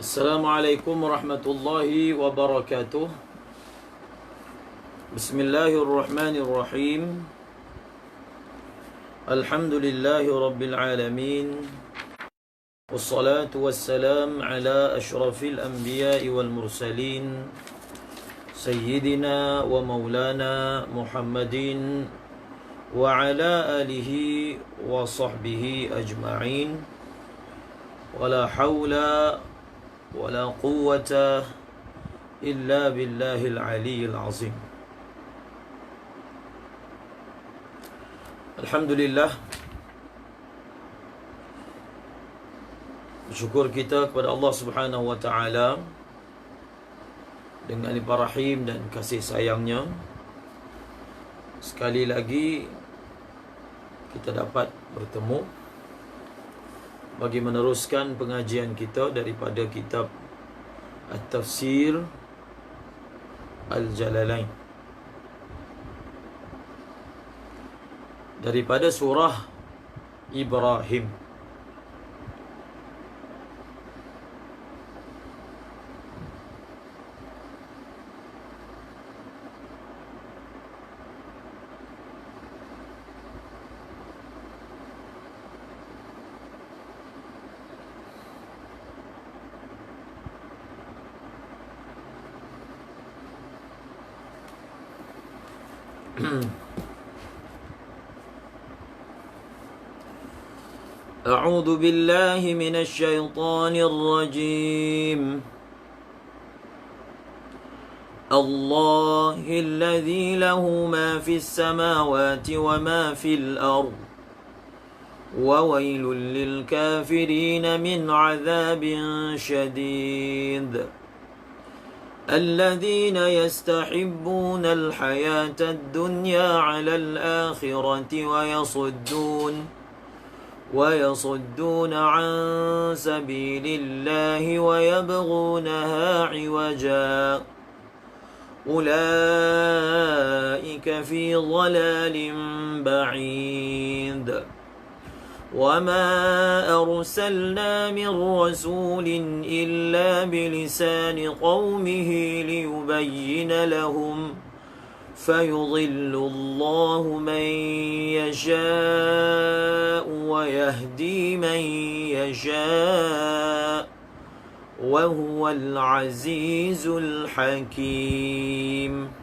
Assalamualaikum warahmatullahi wabarakatuh. Bismillahirrahmanirrahim. Alhamdulillahi rabbil alamin. Wassalatu wassalam ala ashrafil anbiya'i wal mursalin, Sayyidina wa maulana Muhammadin wa ala alihi wa sahbihi ajma'in. Wala hawla wala quwwata illa billahil aliyyil azim. Alhamdulillah, bersyukur kita kepada Allah Subhanahu wa taala dengan limpah rahim dan kasih sayangnya, sekali lagi kita dapat bertemu bagi meneruskan pengajian kita daripada kitab At-Tafsir Al-Jalalain, daripada surah Ibrahim. أعوذ بالله من الشيطان الرجيم. الله الذي له ما في السماوات وما في الأرض وويل للكافرين من عذاب شديد. الذين يستحبون الحياة الدنيا على الآخرة ويصدون عن سبيل الله ويبغونها عوجا أولئك في ضلال بعيد. وما أرسلنا من رسول إلا بلسان قومه ليبين لهم فيضل الله من يشاء ويهدي من يشاء وهو العزيز الحكيم.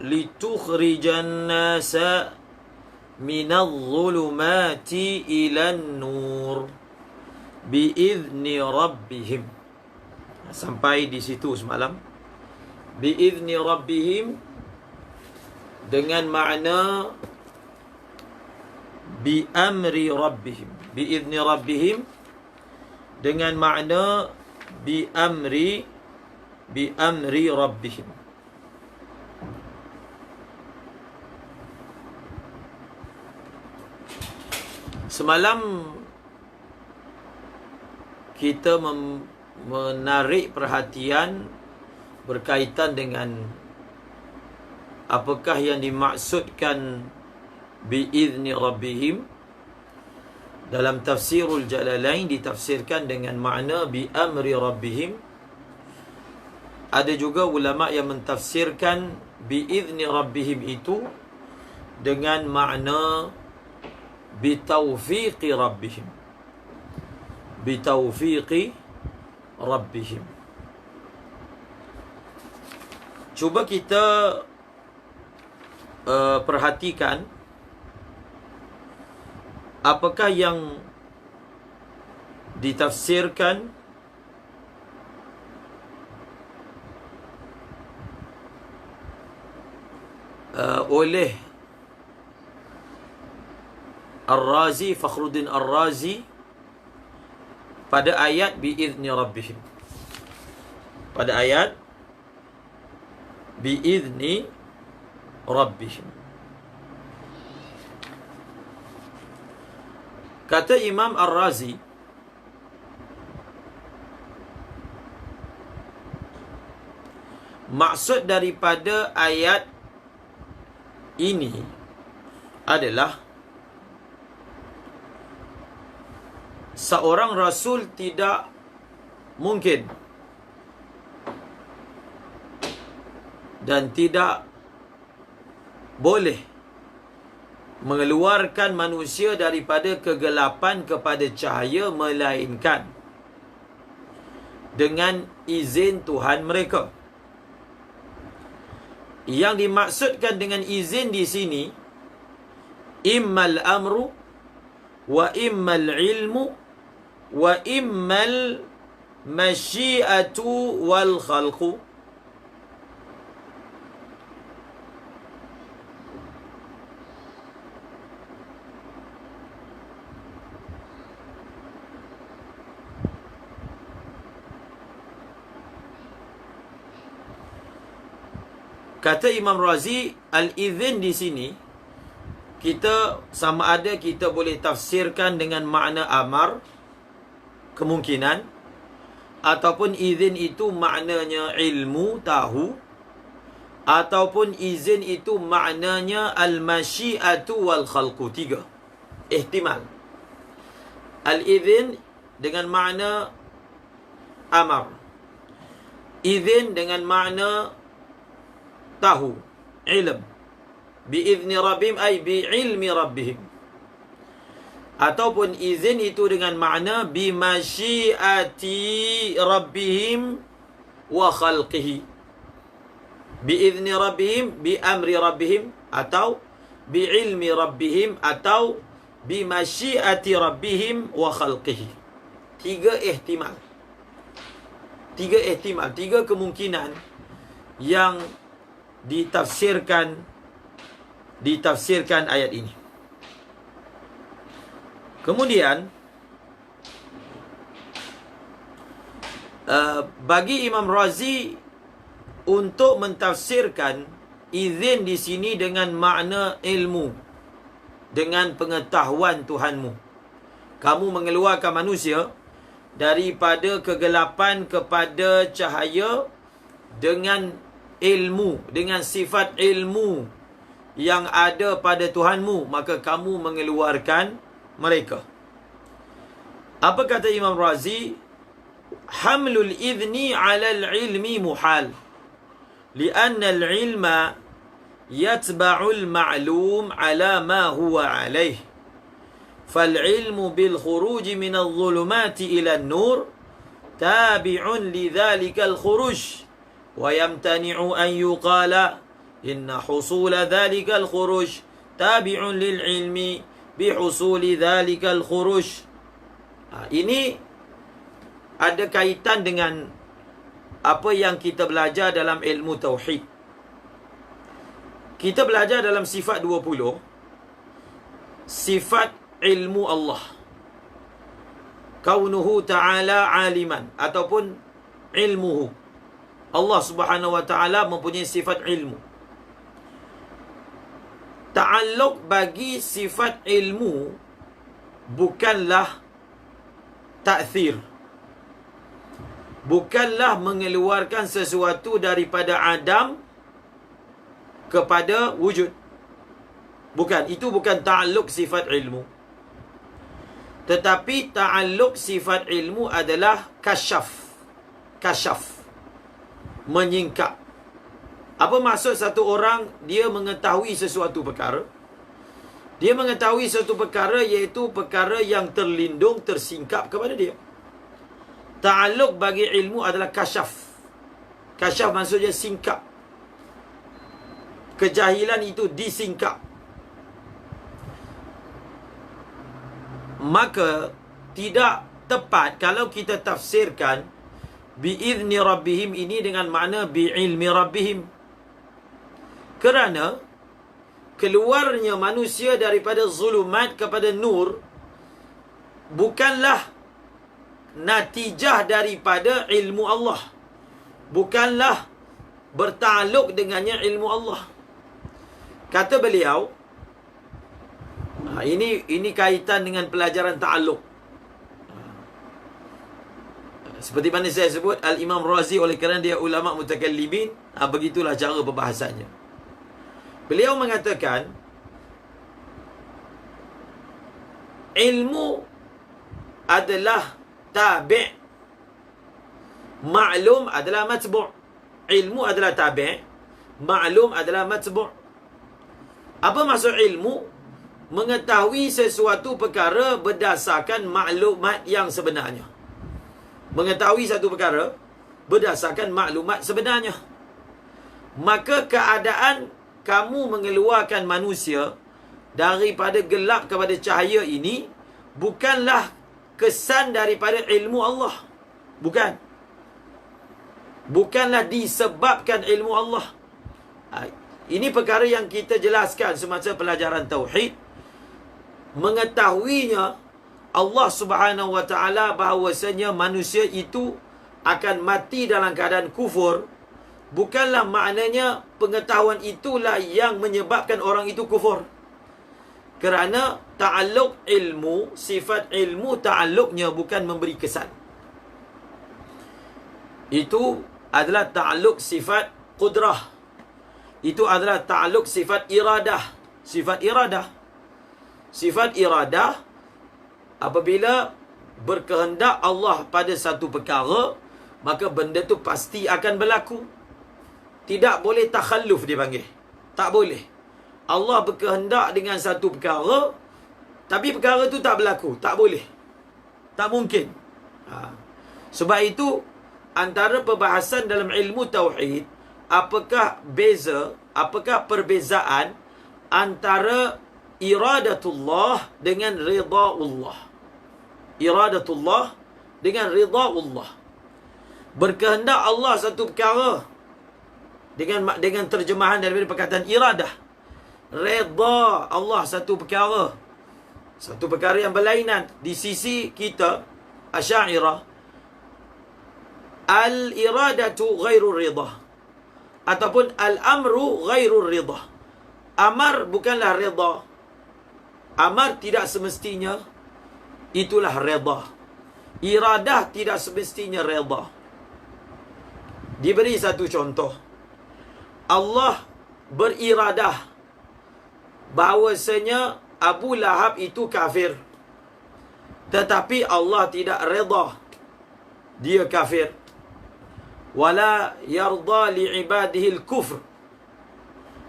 لتخرج الناس من الظلمات إلى النور بإذن ربهم. Sampai di situ semalam. Bi'izni rabbihim dengan makna bi'amri rabbihim. Bi'izni rabbihim dengan makna bi'amri rabbihim. Semalam kita menarik perhatian berkaitan dengan apakah yang dimaksudkan bi'izni rabbihim. Dalam tafsirul Jalalain ditafsirkan dengan makna bi'amri rabbihim. Ada juga ulama yang mentafsirkan bi'izni rabbihim itu dengan makna bitaufiqi rabbihim. Bitaufiqi rabbihim. Cuba kita perhatikan apakah yang ditafsirkan oleh Ar-Razi, Fakhruddin Ar-Razi pada ayat bi'izni rabbihim. Pada ayat bi'izni rabbihim. Kata Imam Ar-Razi, maksud daripada ayat ini adalah seorang rasul tidak mungkin dan tidak boleh mengeluarkan manusia daripada kegelapan kepada cahaya, melainkan dengan izin Tuhan mereka. Yang dimaksudkan dengan izin di sini, immal amru wa immal ilmu wa immal masyiatu wal khalqu. Kata Imam Razi, al-izin di sini kita sama ada kita boleh tafsirkan dengan makna amar, kemungkinan, ataupun izin itu maknanya ilmu, tahu, ataupun izin itu maknanya al-masyiatu wal khalqu. 3 ihtimal. Al-izin dengan makna amar, izin dengan makna tahu, ilm, biizni rabbihim ay biilmi rabbihim, ataupun izin itu dengan makna bimasyiati rabbihim wa khalqihi, biizni rabbihim, biamri rabbihim, atau biilmi rabbihim, atau bimasyiati rabbihim wa khalqihi. 3 ihtimal, 3 ihtimal, 3 kemungkinan yang ditafsirkan ayat ini. Kemudian bagi Imam Razi untuk mentafsirkan izin di sini dengan makna ilmu, dengan pengetahuan Tuhanmu. Kamu mengeluarkan manusia daripada kegelapan kepada cahaya dengan ilmu, dengan sifat ilmu yang ada pada Tuhanmu, maka kamu mengeluarkan mereka. Apa kata Imam Razi? Hamlul idhni ala al-ilmi muhal, lianna al-ilma yatba'u al-ma'lum ala ma huwa alayh. فالعلم بالخروج من الظلمات إلى النور تابع لذلك الخروج ويمتنع أن يقال إن حصول ذلك الخروج تابع للعلم بحصول ذلك الخروج. Ini ada kaitan dengan apa yang kita belajar dalam ilmu tauhid. Kita belajar dalam sifat 20, sifat ilmu Allah, kaunuhu ta'ala aliman, ataupun ilmuhu. Allah subhanahu wa ta'ala mempunyai sifat ilmu. Ta'alluq bagi sifat ilmu bukanlah ta'thir, bukanlah mengeluarkan sesuatu daripada adam kepada wujud. Bukan, itu bukan ta'alluq sifat ilmu. Tetapi ta'alluq sifat ilmu adalah kasyaf. Kasyaf, menyingkap. Apa maksud satu orang dia mengetahui sesuatu perkara? Dia mengetahui sesuatu perkara iaitu perkara yang terlindung, tersingkap kepada dia. Ta'alluq bagi ilmu adalah kasyaf. Kasyaf maksudnya singkap. Kejahilan itu disingkap. Maka tidak tepat kalau kita tafsirkan biizni rabbihim ini dengan makna biilmi rabbihim. Kerana keluarnya manusia daripada zulumat kepada nur bukanlah natijah daripada ilmu Allah, bukanlah bertakluk dengannya ilmu Allah. Kata beliau, ini kaitan dengan pelajaran ta'alluq. Seperti mana saya sebut, Al-Imam Razi oleh kerana dia ulama mutakallimin, begitulah cara perbahasannya. Beliau mengatakan ilmu adalah tabi', maklum adalah matbu'. Ilmu adalah tabi', maklum adalah matbu'. Apa maksud ilmu? Mengetahui sesuatu perkara berdasarkan maklumat yang sebenarnya. Mengetahui satu perkara berdasarkan maklumat sebenarnya. Maka keadaan kamu mengeluarkan manusia daripada gelap kepada cahaya ini bukanlah kesan daripada ilmu Allah. Bukan. Bukanlah disebabkan ilmu Allah. Ini perkara yang kita jelaskan semasa pelajaran tauhid. Mengetahuinya Allah Subhanahu wa taala bahawasanya manusia itu akan mati dalam keadaan kufur, bukanlah maknanya pengetahuan itulah yang menyebabkan orang itu kufur. Kerana ta'alluq ilmu, sifat ilmu ta'alluqnya bukan memberi kesan. Itu adalah ta'alluq sifat qudrah. Itu adalah ta'alluq sifat iradah. Sifat iradah. Sifat iradah apabila berkehendak Allah pada satu perkara, maka benda tu pasti akan berlaku. Tidak boleh takhalluf dipanggil. Tak boleh. Allah berkehendak dengan satu perkara, tapi perkara tu tak berlaku. Tak boleh. Tak mungkin. Sebab itu, antara perbahasan dalam ilmu tauhid, apakah perbezaan antara iradatullah dengan ridha Allah. Iradatullah dengan ridha Allah. Berkehendak Allah satu perkara dengan terjemahan daripada perkataan iradah. Redha Allah satu perkara, satu perkara yang berlainan. Di sisi kita Asy'ariyah, al-iradatu ghairu ridha, ataupun al-amru ghairu ridha. Amar bukanlah ridha. Amar tidak semestinya itulah ridha. Iradah tidak semestinya ridha. Diberi satu contoh. Allah beriradah bahawasanya Abu Lahab itu kafir, tetapi Allah tidak redha dia kafir. Wala yarda li'ibadihi al-kufr.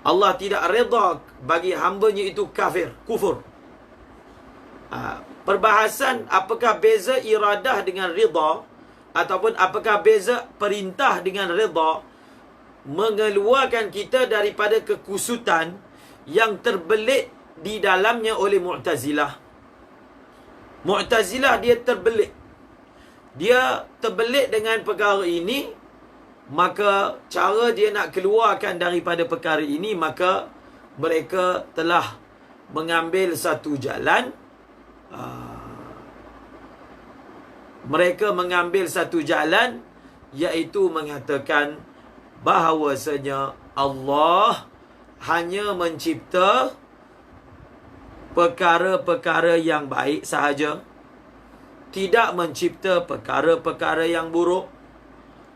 Allah tidak redha bagi hambanya itu kafir, kufur. Perbahasan apakah beza iradah dengan redha, ataupun apakah beza perintah dengan redha, mengeluarkan kita daripada kekusutan yang terbelit di dalamnya oleh Mu'tazilah. Mu'tazilah dia terbelit. Dia terbelit dengan perkara ini, maka cara dia nak keluarkan daripada perkara ini, maka mereka telah mengambil satu jalan. Mereka mengambil satu jalan, iaitu mengatakan bahawasanya Allah hanya mencipta perkara-perkara yang baik sahaja, tidak mencipta perkara-perkara yang buruk.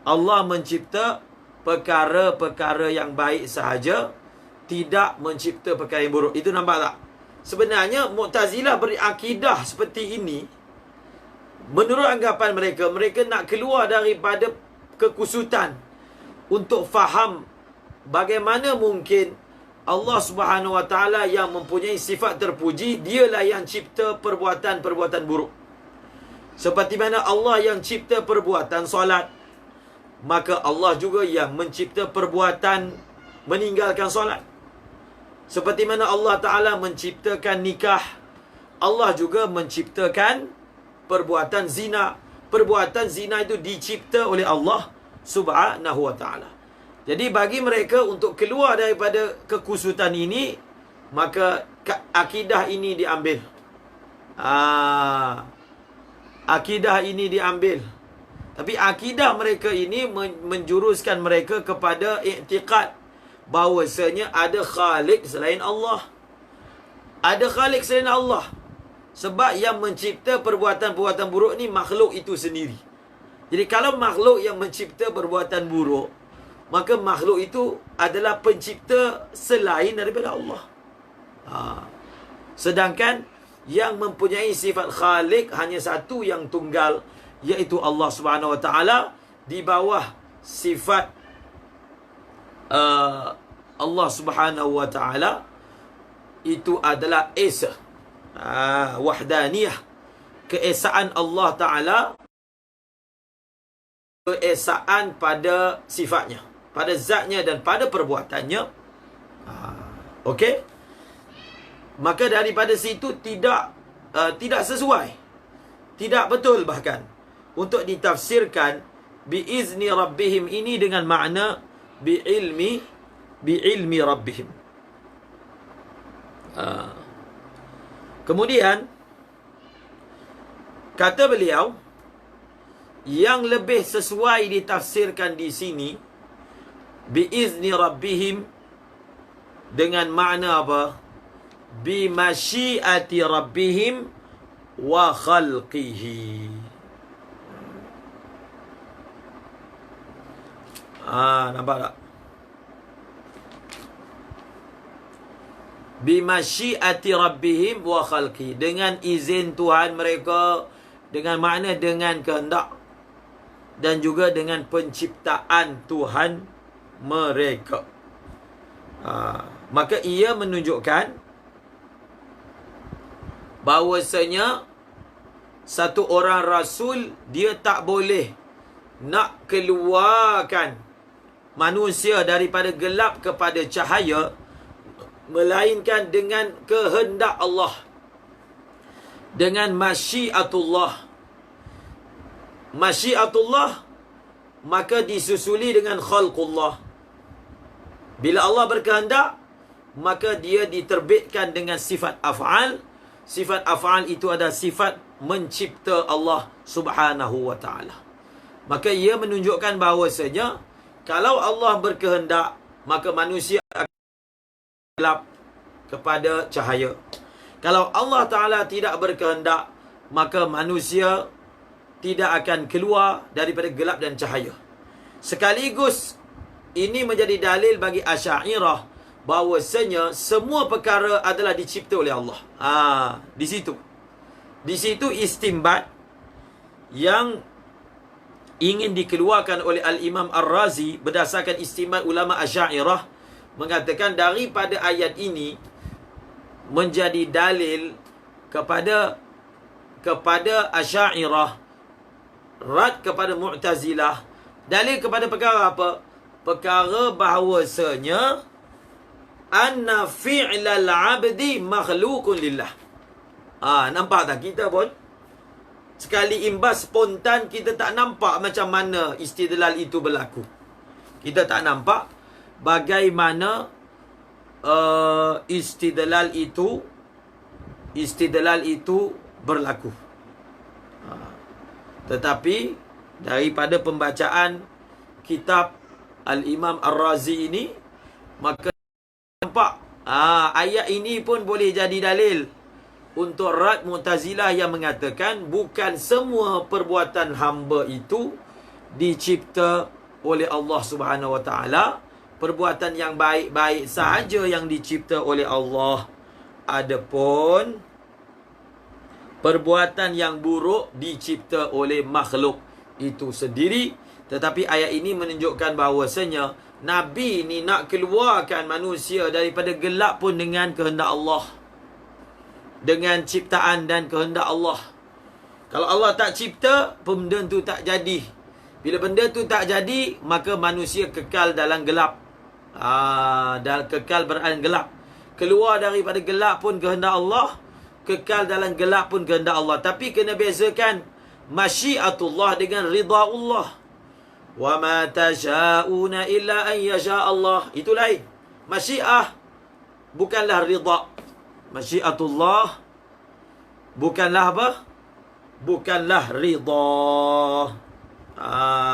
Allah mencipta perkara-perkara yang baik sahaja, tidak mencipta perkara yang buruk. Itu nampak tak? Sebenarnya Mu'tazilah berakidah seperti ini. Menurut anggapan mereka, mereka nak keluar daripada kekusutan untuk faham bagaimana mungkin Allah Subhanahu Wa Taala yang mempunyai sifat terpuji, dialah yang cipta perbuatan-perbuatan buruk. Seperti mana Allah yang cipta perbuatan solat, maka Allah juga yang mencipta perbuatan meninggalkan solat. Seperti mana Allah Ta'ala menciptakan nikah, Allah juga menciptakan perbuatan zina. Perbuatan zina itu dicipta oleh Allah Subhanahu Wa Ta'ala. Jadi bagi mereka untuk keluar daripada kekusutan ini, maka akidah ini diambil. Akidah ini diambil. Tapi akidah mereka ini menjuruskan mereka kepada i'tiqad bahawasanya ada khalik selain Allah. Ada khalik selain Allah. Sebab yang mencipta perbuatan-perbuatan buruk ni makhluk itu sendiri. Jadi kalau makhluk yang mencipta perbuatan buruk, maka makhluk itu adalah pencipta selain daripada Allah. Sedangkan yang mempunyai sifat Khaliq hanya satu yang tunggal, iaitu Allah Subhanahu Wa Taala, di bawah sifat Allah Subhanahu Wa Taala itu adalah Esa, wahdaniyah, keesaan Allah Taala, keesaan pada sifatnya, pada zatnya dan pada perbuatannya. Okey, maka daripada situ tidak sesuai, tidak betul bahkan untuk ditafsirkan biizni rabbihim ini dengan makna biilmi rabbihim. Kemudian kata beliau, yang lebih sesuai ditafsirkan di sini biizni rabbihim dengan makna apa? Bi masyiati rabbihim wa khalqihi. Nampak tak? Bi masyiati rabbihim wa khalqihi, dengan izin Tuhan mereka, dengan makna dengan kehendak dan juga dengan penciptaan Tuhan mereka. Maka ia menunjukkan bahawasanya satu orang rasul, dia tak boleh nak keluarkan manusia daripada gelap kepada cahaya, melainkan dengan kehendak Allah, dengan masyiatullah. Masyiatullah maka disusuli dengan khalqullah. Bila Allah berkehendak, maka dia diterbitkan dengan sifat af'al. Sifat af'al itu adalah sifat mencipta Allah Subhanahu Wa Taala. Maka ia menunjukkan bahawasanya kalau Allah berkehendak, maka manusia akan gelap kepada cahaya. Kalau Allah Ta'ala tidak berkehendak, maka manusia tidak akan keluar daripada gelap dan cahaya. Sekaligus ini menjadi dalil bagi Asy'ariyah bahawasanya semua perkara adalah dicipta oleh Allah. Di situ istimbat yang ingin dikeluarkan oleh Al-Imam Ar-Razi berdasarkan istimbat ulama Asy'ariyah, mengatakan daripada ayat ini menjadi dalil kepada Asy'ariyah, rad kepada Mu'tazilah. Dalil kepada perkara apa? Perkara bahawasanya anna fi'lal 'abdi makhluqun lillah. Nampak tak? Kita pun sekali imbas spontan, kita tak nampak macam mana istidlal itu berlaku. Kita tak nampak bagaimana istidlal itu berlaku. Tetapi daripada pembacaan kitab Al-Imam Ar-Razi ini, maka nampak ayat ini pun boleh jadi dalil untuk rad Mu'tazilah yang mengatakan bukan semua perbuatan hamba itu dicipta oleh Allah Subhanahu Wa Taala. Perbuatan yang baik-baik sahaja yang dicipta oleh Allah. Adapun perbuatan yang buruk dicipta oleh makhluk itu sendiri. Tetapi ayat ini menunjukkan bahawasanya Nabi ni nak keluarkan manusia daripada gelap pun dengan kehendak Allah, dengan ciptaan dan kehendak Allah. Kalau Allah tak cipta, benda tu tak jadi. Bila benda tu tak jadi, maka manusia kekal dalam gelap. Dan kekal berada gelap. Keluar daripada gelap pun kehendak Allah, kekal dalam gelap pun kehendak Allah. Tapi kena bezakan masyiatullah dengan ridha Allah. Wa ma tasha'una illa an yasha Allah. Itu lain. Masyiah bukanlah ridha. Masyiatullah bukanlah apa? Bukanlah ridha.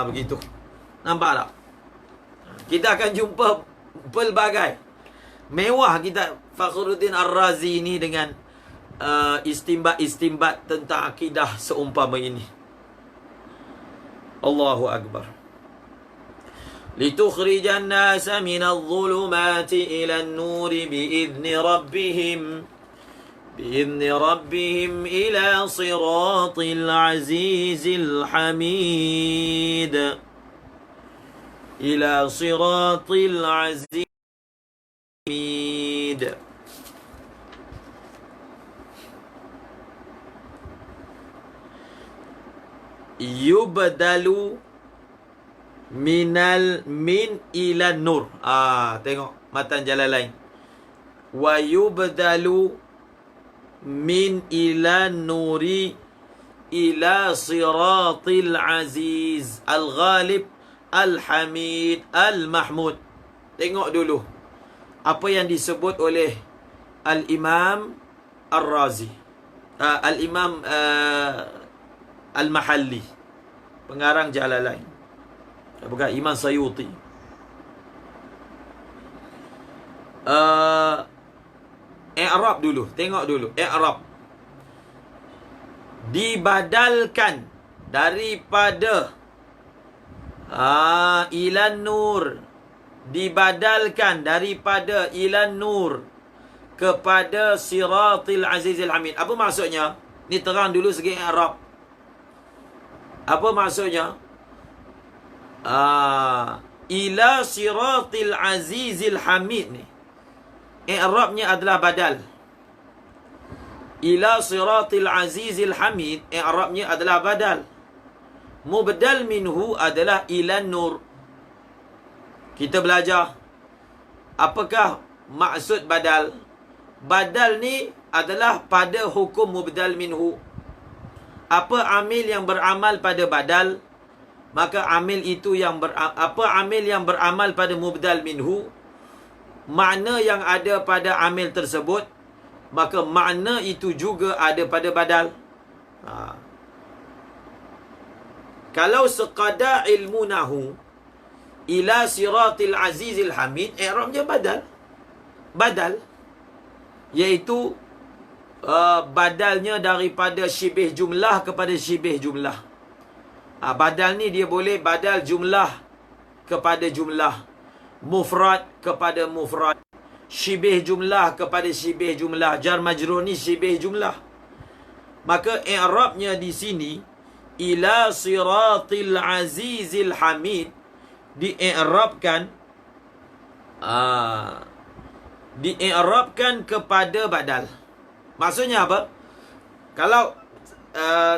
Begitu. Nampak tak? Kita akan jumpa pelbagai mewah kita Fakhruddin Ar-Razi ini dengan istimbat tentang akidah seumpama ini. Allahu Akbar. Litukhrijan nasa minadh-dhulumati ila an-nuri bi'izni rabbihim بإذن ربهم إلى صراط العزيز الحميد إلى صراط العزيز الحميد. Yubdalu min ila nur. Tengok matan Jalalain. Wa yubdalu min ila nuri ila siratil aziz al-ghalib al-hamid al-mahmud. Tengok dulu apa yang disebut oleh Al-Imam Ar-Razi, Al-Imam Al-Mahalli, pengarang Jalalain, bukan Imam Sayuti. I'rab dulu, tengok dulu i'rab. Dibadalkan daripada ilan nur, dibadalkan daripada ilan nur kepada siratil azizil hamid. Apa maksudnya? Ni terang dulu segi i'rab. Apa maksudnya? Ila siratil azizil hamid ni, i'rabnya adalah badal. Ila siratil azizil hamid, i'rabnya adalah badal. Mubdal minhu adalah ilan nur. Kita belajar apakah maksud badal. Badal ni adalah pada hukum mubdal minhu. Apa amil yang beramal pada badal, maka amil itu yang apa amil yang beramal pada mubdal minhu, makna yang ada pada amil tersebut, maka makna itu juga ada pada badal. Kalau sekadar ilmu nahu ila siratil azizil hamid, i'rabnya badal. Badal iaitu badalnya daripada syibih jumlah kepada syibih jumlah. Badal ni dia boleh badal jumlah kepada jumlah, mufrad kepada mufrad, syibih jumlah kepada syibih jumlah. Jar majrur ni syibih jumlah. Maka i'rabnya di sini ila siratil azizil hamid di'irabkan kepada badal. Maksudnya apa? Kalau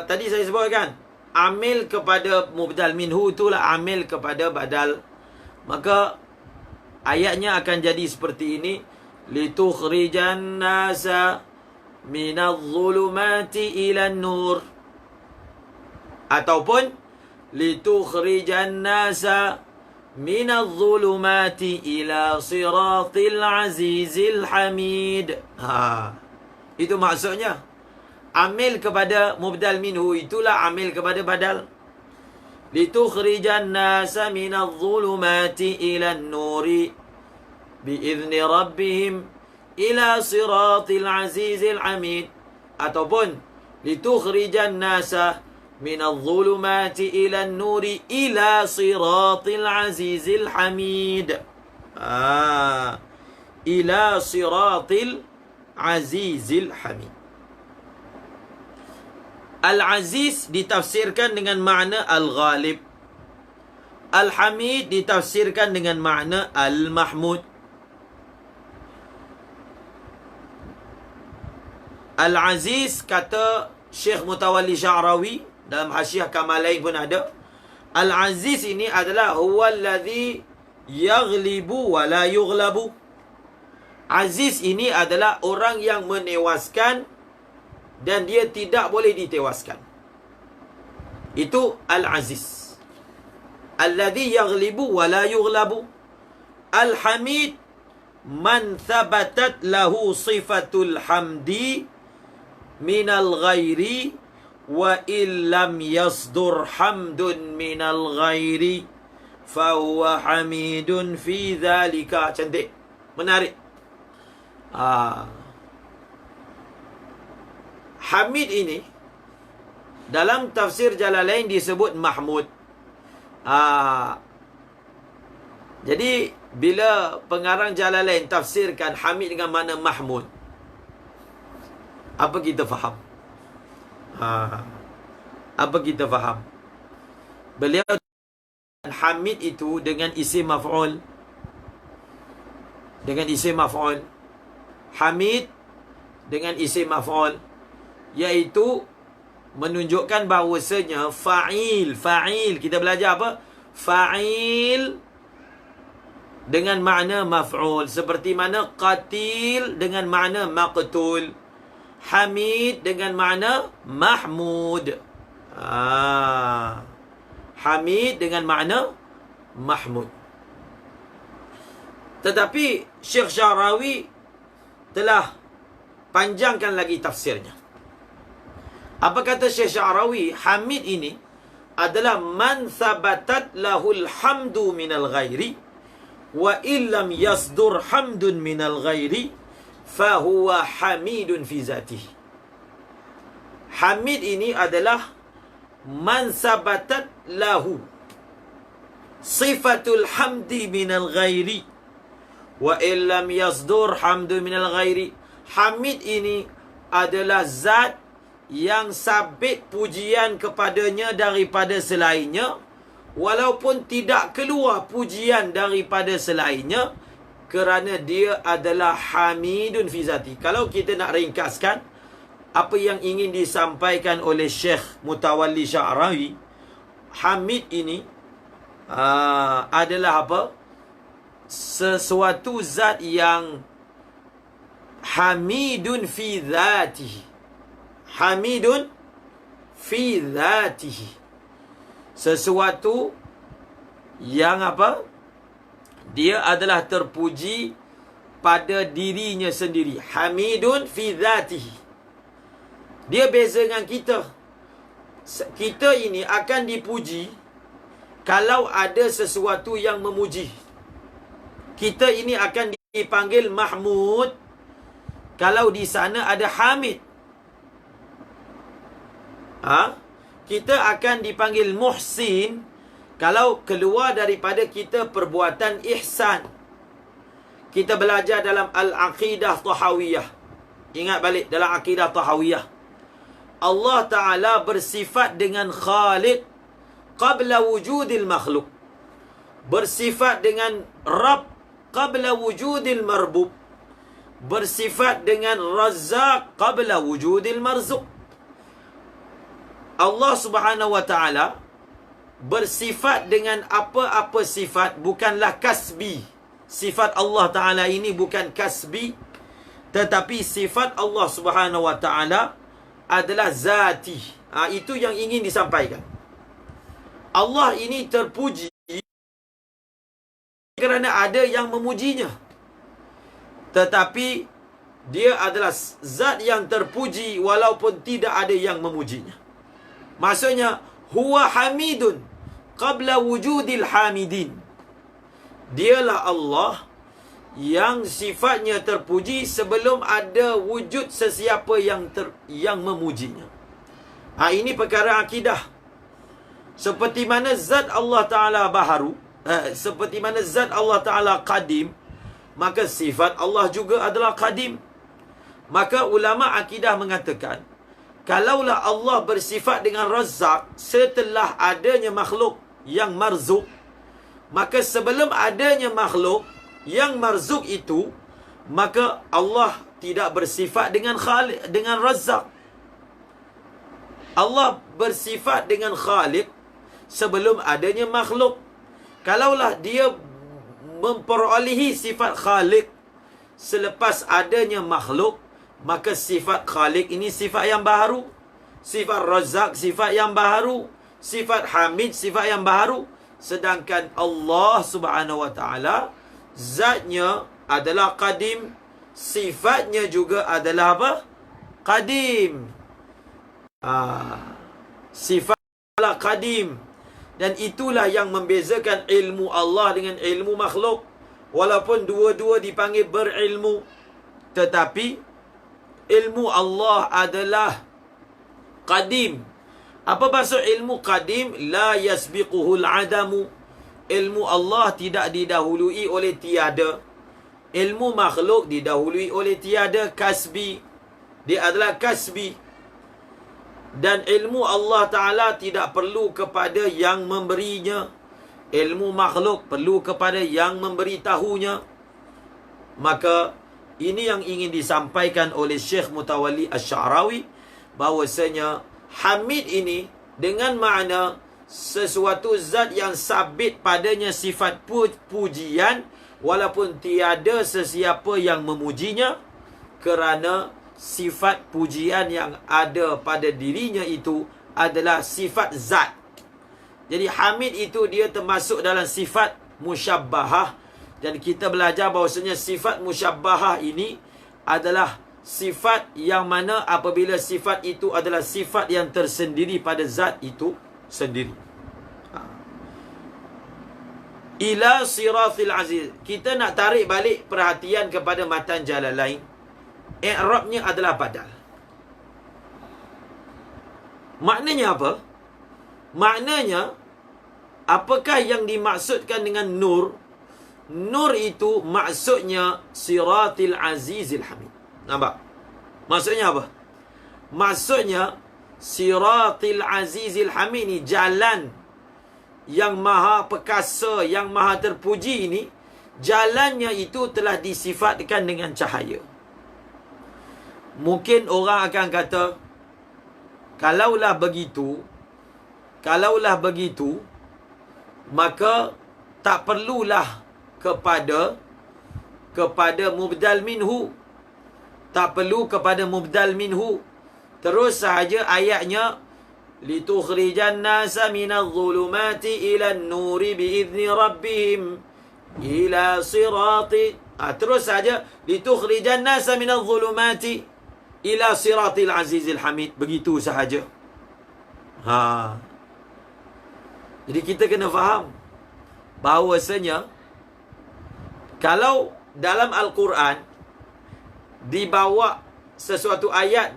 tadi saya sebutkan amil kepada mubdal minhu itulah amil kepada badal, maka ayatnya akan jadi seperti ini: litukhrijan nasa minadh-dhulumati ilan nur, ataupun litukhrijan nasa minadh-dhulumati ila siratil azizil hamid. Itu maksudnya. Amil kepada mubdal minhu itulah amil kepada badal. Litukhrijan nasa minadh-dhulumati ila nuri biizni rabbihim ila siratil azizil hamid, ataupun litukhrijan nasa minadh-dhulumati ila nuri ila siratil azizil hamid. Ila siratil azizil hamid. Al-Aziz ditafsirkan dengan makna Al-Ghalib. Al-Hamid ditafsirkan dengan makna Al-Mahmud. Al-Aziz kata Syekh Mutawalli Sya'rawi dalam Hasyiah Kamalain pun ada, Al-Aziz ini adalah huwallazi yaghlibu wa la yughlabu. Aziz ini adalah orang yang menewaskan dan dia tidak boleh ditewaskan. Itu Al-Aziz. Alladhi yaghlibu wa la yughlabu. Al-Hamid man thabatat lahu sifatul hamdi minal ghairi wa illam yasdur hamdun minal ghairi fahuwa hamidun fi dhalika. Cantik, menarik. Hamid ini dalam tafsir Jalalain disebut Mahmud. Jadi bila pengarang Jalalain tafsirkan Hamid dengan makna Mahmud, Apa kita faham? Apa kita faham? Beliau hamid itu dengan isim maf'ul. Dengan isim maf'ul. Hamid dengan isim maf'ul, iaitu menunjukkan bahawasanya fa'il kita belajar apa? Fa'il dengan makna maf'ul, seperti mana qatil dengan makna maqtul, hamid dengan makna mahmud. Hamid dengan makna mahmud. Tetapi Syekh Syarawi telah panjangkan lagi tafsirnya. Apa kata Syekh Syarawi? Hamid ini adalah man thabatat lahul hamdu minal ghairi wa illam yasdur hamdun minal ghairi fahuwa hamidun fi zatihi. Hamid ini adalah man thabatat lahu sifatul hamdi minal ghairi wa illam yasdur hamdun minal ghairi. Hamid ini adalah zat yang sabit pujian kepadanya daripada selainnya, walaupun tidak keluar pujian daripada selainnya, kerana dia adalah hamidun fi zati. Kalau kita nak ringkaskan apa yang ingin disampaikan oleh Syekh Mutawalli Sya'rawi, hamid ini adalah apa? Sesuatu zat yang hamidun fi dhatihi. Hamidun fi dhatihi. Sesuatu yang apa? Dia adalah terpuji pada dirinya sendiri. Hamidun fi dhatihi. Dia beza dengan kita. Kita ini akan dipuji kalau ada sesuatu yang memuji. Kita ini akan dipanggil Mahmud kalau di sana ada Hamid. Kita akan dipanggil Muhsin kalau keluar daripada kita perbuatan ihsan. Kita belajar dalam Al-Aqidah Tahawiyah. Ingat balik dalam Aqidah Tahawiyah, Allah Ta'ala bersifat dengan Khaliq qabla wujudil makhluk, bersifat dengan Rabb qabla wujudil marbub, bersifat dengan Razzaq qabla wujudil marzuq. Allah Subhanahu wa Ta'ala bersifat dengan apa-apa sifat bukanlah kasbi. Sifat Allah Ta'ala ini bukan kasbi, tetapi sifat Allah Subhanahu wa Ta'ala adalah zati. Itu yang ingin disampaikan. Allah ini terpuji kerana ada yang memujinya, tetapi dia adalah zat yang terpuji walaupun tidak ada yang memujinya. Maksudnya huwa hamidun qabla wujudil hamidin. Dialah Allah yang sifatnya terpuji sebelum ada wujud sesiapa yang memujinya. Ini perkara akidah. Seperti mana zat Allah Ta'ala baharu, seperti mana zat Allah Ta'ala qadim, maka sifat Allah juga adalah qadim. Maka ulama akidah mengatakan, kalaulah Allah bersifat dengan Razzaq setelah adanya makhluk yang marzuq, maka sebelum adanya makhluk yang marzuq itu, maka Allah tidak bersifat dengan Khaliq, dengan Razzaq. Allah bersifat dengan Khaliq sebelum adanya makhluk. Kalaulah dia memperolehi sifat Khaliq selepas adanya makhluk, maka sifat Khaliq ini sifat yang baharu, sifat Razzaq sifat yang baharu, sifat Hamid sifat yang baharu. Sedangkan Allah Subhanahu wa Ta'ala zatnya adalah qadim, sifatnya juga adalah apa? Qadim. Sifat adalah qadim. Dan itulah yang membezakan ilmu Allah dengan ilmu makhluk. Walaupun dua-dua dipanggil berilmu, tetapi ilmu Allah adalah qadim. Apa maksud ilmu qadim? La yasbiquhul adamu. Ilmu Allah tidak didahului oleh tiada. Ilmu makhluk didahului oleh tiada, kasbi. Dia adalah kasbi. Dan ilmu Allah Ta'ala tidak perlu kepada yang memberinya. Ilmu makhluk perlu kepada yang memberitahunya. Maka ini yang ingin disampaikan oleh Syekh Mutawalli Asy-Sya'rawi, bahawasanya hamid ini dengan makna sesuatu zat yang sabit padanya sifat pujian, walaupun tiada sesiapa yang memujinya, kerana sifat pujian yang ada pada dirinya itu adalah sifat zat. Jadi hamid itu dia termasuk dalam sifat musyabbahah. Dan kita belajar bahawasanya sifat musyabbahah ini adalah sifat yang mana apabila sifat itu adalah sifat yang tersendiri pada zat itu sendiri. Ila siratil aziz. Kita nak tarik balik perhatian kepada matan Jalalain. I'rabnya adalah badal. Maknanya apa? Maknanya, apakah yang dimaksudkan dengan nur? Nur itu maksudnya siratil azizil hamid. Nampak? Maksudnya apa? Maksudnya siratil azizil hamid ni, jalan yang maha perkasa, yang maha terpuji ini, jalannya itu telah disifatkan dengan cahaya. Mungkin orang akan kata, kalaulah begitu, maka tak perlulah kepada mubdal minhu. Tak perlu kepada mubdal minhu. Terus sahaja ayatnya, litukhrijan nasa minadh dhulumati ilan nuri biizni rabbihim ila sirati. Terus saja, litukhrijan nasa minadh dhulumati ila siratil azizil hamid. Begitu sahaja. Jadi kita kena faham bahawasanya kalau dalam Al-Quran dibawa sesuatu ayat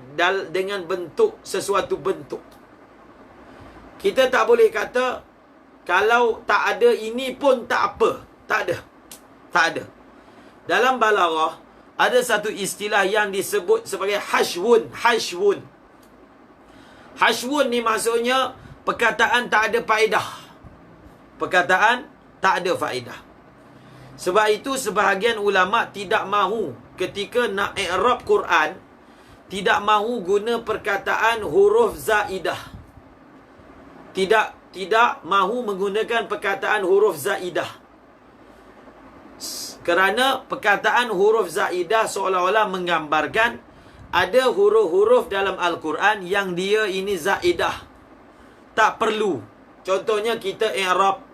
dengan bentuk sesuatu bentuk, kita tak boleh kata kalau tak ada ini pun tak apa. Tak ada. Dalam balaghah ada satu istilah yang disebut sebagai hashwun. Hashwun ni maksudnya perkataan tak ada faedah. Perkataan tak ada faedah. Sebab itu sebahagian ulama tidak mahu ketika nak i'rab Quran, tidak mahu guna perkataan huruf zaidah. Tidak mahu menggunakan perkataan huruf zaidah. Kerana perkataan huruf zaidah seolah-olah menggambarkan ada huruf-huruf dalam Al-Quran yang dia ini zaidah. Tak perlu. Contohnya kita i'rab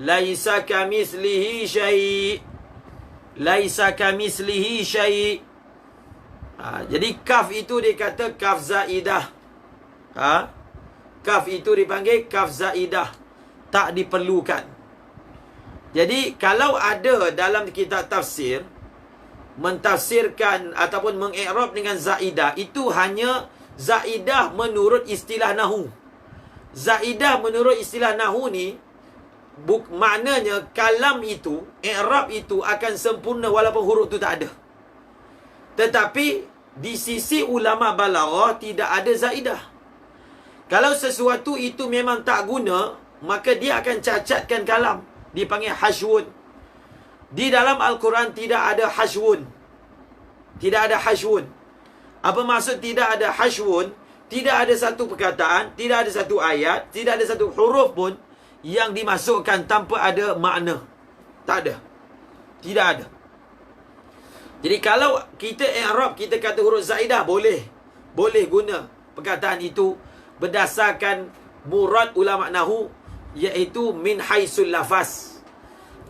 laisa kamitslihi syai'. Laisa kamitslihi syai'. Jadi kaf itu dikata kaf zaidah. Kaf itu dipanggil kaf zaidah. Tak diperlukan. Jadi kalau ada dalam kitab tafsir mentafsirkan ataupun mengi'rab dengan zaidah, itu hanya zaidah menurut istilah nahu. Zaidah menurut istilah nahu ni maknanya kalam itu, i'rab itu akan sempurna walaupun huruf tu tak ada. Tetapi di sisi ulama balaghah tidak ada zaidah. Kalau sesuatu itu memang tak guna, maka dia akan cacatkan kalam. Dipanggil hashwun. Di dalam Al-Quran tidak ada hashwun. Tidak ada hashwun. Apa maksud tidak ada hashwun? Tidak ada satu perkataan, tidak ada satu ayat, tidak ada satu huruf pun yang dimasukkan tanpa ada makna. Tak ada. Tidak ada. Jadi kalau kita i'rab, kita kata huruf zaidah, boleh guna perkataan itu berdasarkan murad ulama nahu, iaitu min haisul lafaz.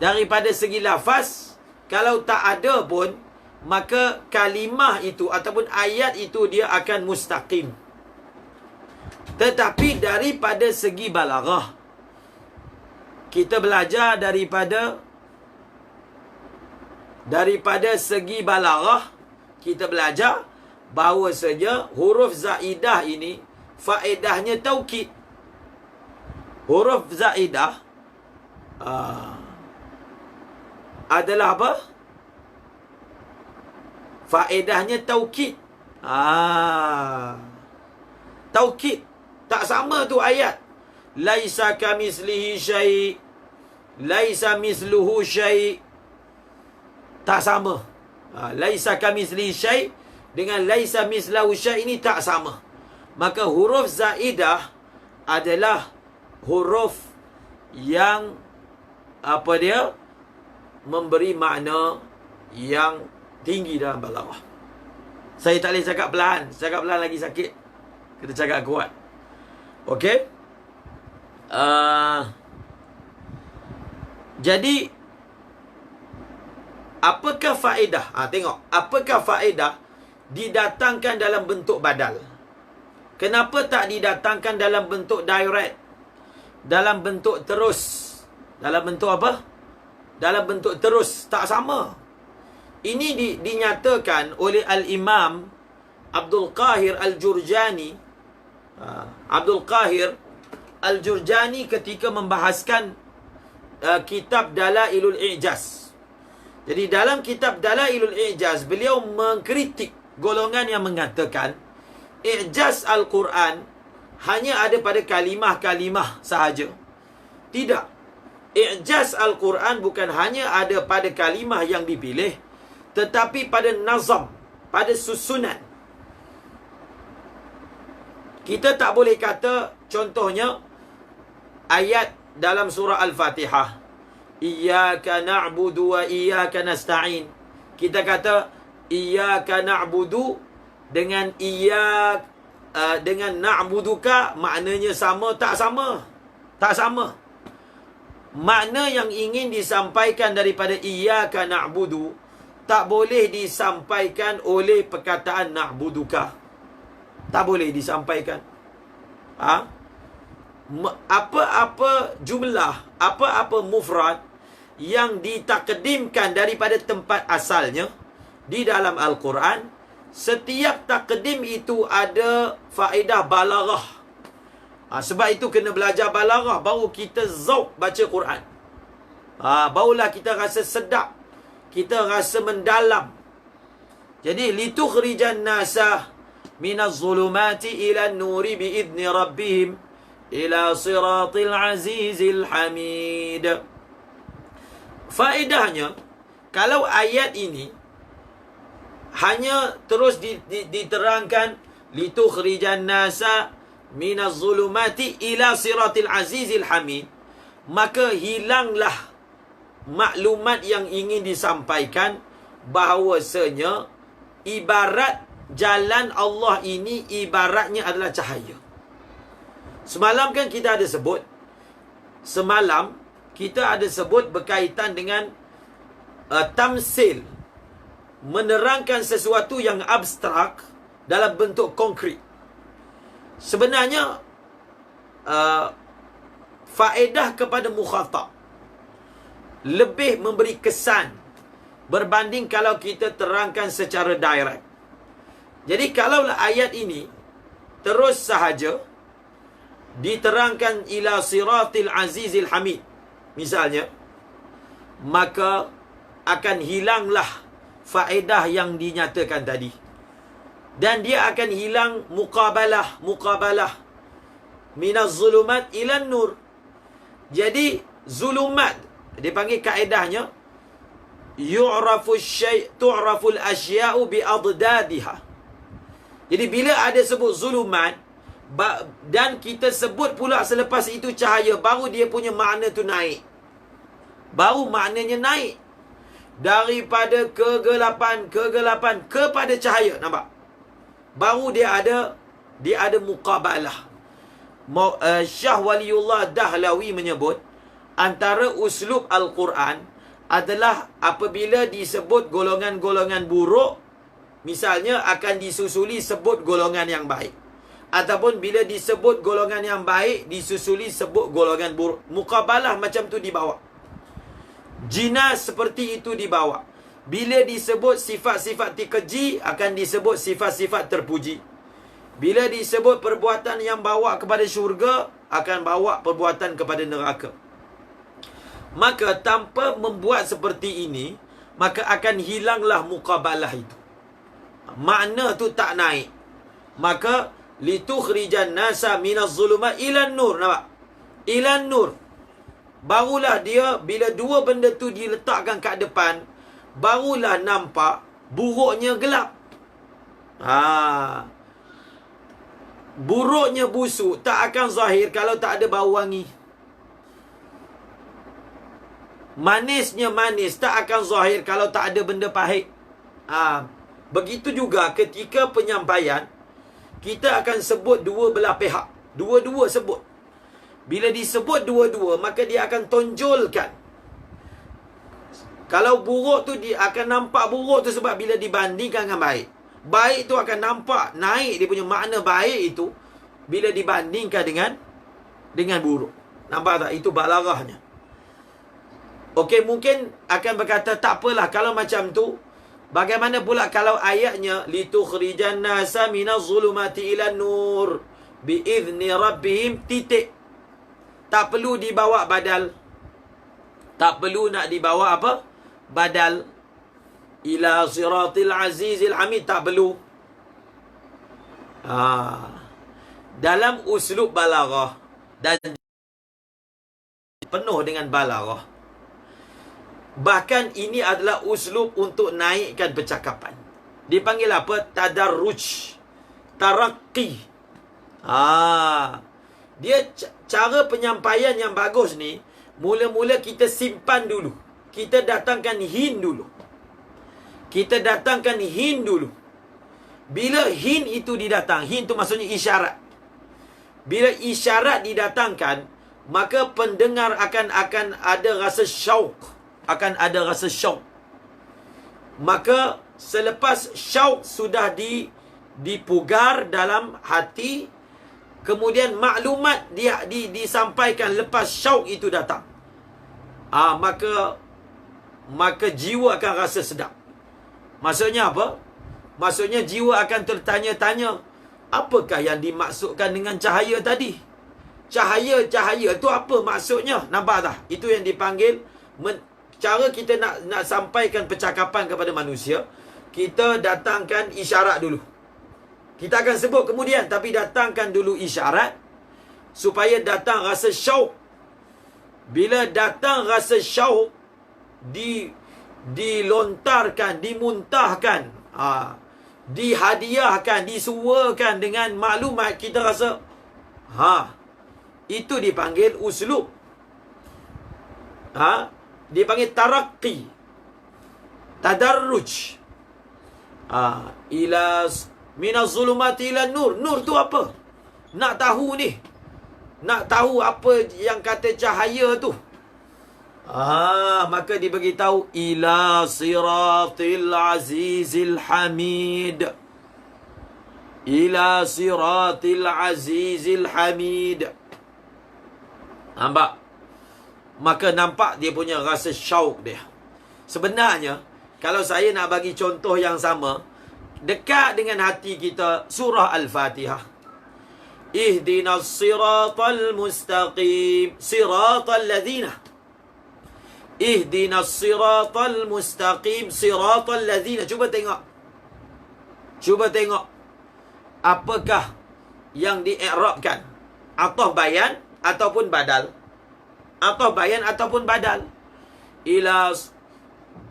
Daripada segi lafaz, kalau tak ada pun, maka kalimah itu ataupun ayat itu dia akan mustaqim. Tetapi daripada segi balaghah, kita belajar daripada segi balaghah, kita belajar bahawasanya huruf zaidah ini faedahnya taukid. Huruf zaidah adalah apa? Faedahnya taukid. Taukid. Tak sama tu ayat. Laisa kamislihi syai'. Laisa misluhu syai'. Tak sama. Laisa kamislihi syai' dengan laisa mislahu syai' ini tak sama. Maka huruf zaidah adalah huruf yang memberi makna yang tinggi dalam balaghah. Saya tak boleh cakap perlahan. Cakap perlahan lagi sakit. Kita cakap kuat. Okey. Jadi apakah faedah? Tengok. Apakah faedah didatangkan dalam bentuk badal? Kenapa tak didatangkan dalam bentuk direct? Dalam bentuk terus? Dalam bentuk apa? Dalam bentuk terus. Tak sama. Ini dinyatakan oleh Al-Imam Abdul Qahir Al-Jurjani. Abdul Qahir Al-Jurjani ketika membahaskan kitab Dalailul I'jaz. Jadi dalam kitab Dalailul I'jaz, beliau mengkritik golongan yang mengatakan i'jaz Al-Quran hanya ada pada kalimah-kalimah sahaja. Tidak. I'jaz Al-Quran bukan hanya ada pada kalimah yang dipilih, tetapi pada nazam, pada susunan. Kita tak boleh kata, contohnya, ayat dalam surah Al-Fatihah. Iyyaka na'budu wa iyyaka nasta'in. Kita kata, iyyaka na'budu dengan dengan na'buduka maknanya sama, tak sama. Tak sama. Makna yang ingin disampaikan daripada iyyaka na'budu tak boleh disampaikan oleh perkataan na'buduka. Tak boleh disampaikan. Apa-apa jumlah, apa-apa mufrad yang ditakdimkan daripada tempat asalnya di dalam Al-Quran, setiap takdim itu ada faedah balaghah. Sebab itu kena belajar balaghah, baru kita zauq baca Quran. Barulah kita rasa sedap, kita rasa mendalam. Jadi litukhrijan nasa minaz zulumati ila nuri biidni rabbihim ila siratil azizil hamid. Faedahnya, kalau ayat ini hanya terus diterangkan litukhrijan nasa minaz zulumati ila siratil azizil hamid, maka hilanglah maklumat yang ingin disampaikan bahawasanya ibarat jalan Allah ini ibaratnya adalah cahaya. Semalam kan kita ada sebut, berkaitan dengan tamsil, menerangkan sesuatu yang abstrak dalam bentuk konkret. Sebenarnya faedah kepada mukhatab lebih memberi kesan berbanding kalau kita terangkan secara direct. Jadi kalaulah ayat ini terus sahaja diterangkan ila siratil azizil hamid misalnya, maka akan hilanglah faedah yang dinyatakan tadi. Dan dia akan hilang muqabalah minaz zulumat ila nur. Jadi zulumat dipanggil kaedahnya tu'raful asya'u bi'adadadiha. Jadi bila ada sebut zulumat dan kita sebut pula selepas itu cahaya, baru dia punya makna tu naik. Baru maknanya naik daripada kegelapan kepada cahaya, nampak? Baru dia ada muqabalah. Syah Waliullah Dahlawi menyebut antara uslub Al-Quran adalah apabila disebut golongan-golongan buruk, misalnya akan disusuli sebut golongan yang baik. Ataupun bila disebut golongan yang baik, disusuli sebut golongan buruk. Muqabalah macam tu dibawa. Jinas seperti itu dibawa. Bila disebut sifat-sifat dikeji, akan disebut sifat-sifat terpuji. Bila disebut perbuatan yang bawa kepada syurga, akan bawa perbuatan kepada neraka. Maka tanpa membuat seperti ini, maka akan hilanglah muqabalah itu. makna tu tak naik. Maka litukhrijan nasa minaz zulumat ilan nur. Nampak? Ilan nur. Barulah dia, bila dua benda tu diletakkan kat depan, barulah nampak buruknya gelap. Buruknya busuk tak akan zahir kalau tak ada bau wangi. Manisnya manis tak akan zahir kalau tak ada benda pahit. Begitu juga ketika penyampaian, kita akan sebut dua belah pihak. Dua-dua sebut. Bila disebut dua-dua, maka dia akan tonjolkan. Kalau buruk tu, dia akan nampak buruk tu sebab bila dibandingkan dengan baik. Baik tu akan nampak naik dia punya makna baik itu bila dibandingkan dengan buruk. Nampak tak? Itu balaghahnya. Okey, mungkin akan berkata, tak apalah kalau macam tu. Bagaimana pula kalau ayatnya litukhrijan nasa minaz zulumati ilan nur biizni rabbihim titik. Tak perlu dibawa badal. Tak perlu nak dibawa apa? Badal. Ila siratil azizil hamid. Tak perlu. Dalam uslub balaghah dan penuh dengan balaghah. Bahkan ini adalah uslub untuk naikkan percakapan. Dipanggil apa? Tadarruj. Tarakki. Dia cara penyampaian yang bagus ni, mula-mula kita simpan dulu. Kita datangkan hin dulu. Bila hin itu didatang, hin itu maksudnya isyarat. Bila isyarat didatangkan, maka pendengar akan ada rasa syauq. Maka selepas syauq sudah dipugar dalam hati, kemudian maklumat disampaikan lepas syauq itu datang. Maka jiwa akan rasa sedap. Maksudnya apa? Maksudnya jiwa akan tertanya-tanya, apakah yang dimaksudkan dengan cahaya tadi? Cahaya tu apa maksudnya? Nampak tak? Itu yang dipanggil cara kita nak sampaikan percakapan kepada manusia. Kita datangkan isyarat dulu. Kita akan sebut kemudian, tapi datangkan dulu isyarat supaya datang rasa syauq. Bila datang rasa syauq, dilontarkan, dimuntahkan, dihadiahkan, disuarakan dengan maklumat, kita rasa itu dipanggil uslub. Dipanggil tarakki, tadarruj. Ila minaz zulumati ila nur. Nur tu apa? Nak tahu ni. Nak tahu apa yang kata cahaya tu. Maka diberitahu ila siratil azizil hamid. Ila siratil azizil hamid. Nampak? Maka nampak dia punya rasa syauq dia. Sebenarnya, kalau saya nak bagi contoh yang sama, dekat dengan hati kita, surah Al-Fatihah. Ihdinas siratal mustaqim. Siratal ladhina. Ihdinas siratal mustaqim. Siratal ladhina. Cuba tengok. Apakah yang di-i'rabkan? Atau bayan ataupun badal? Atau bayan ataupun badal? Ila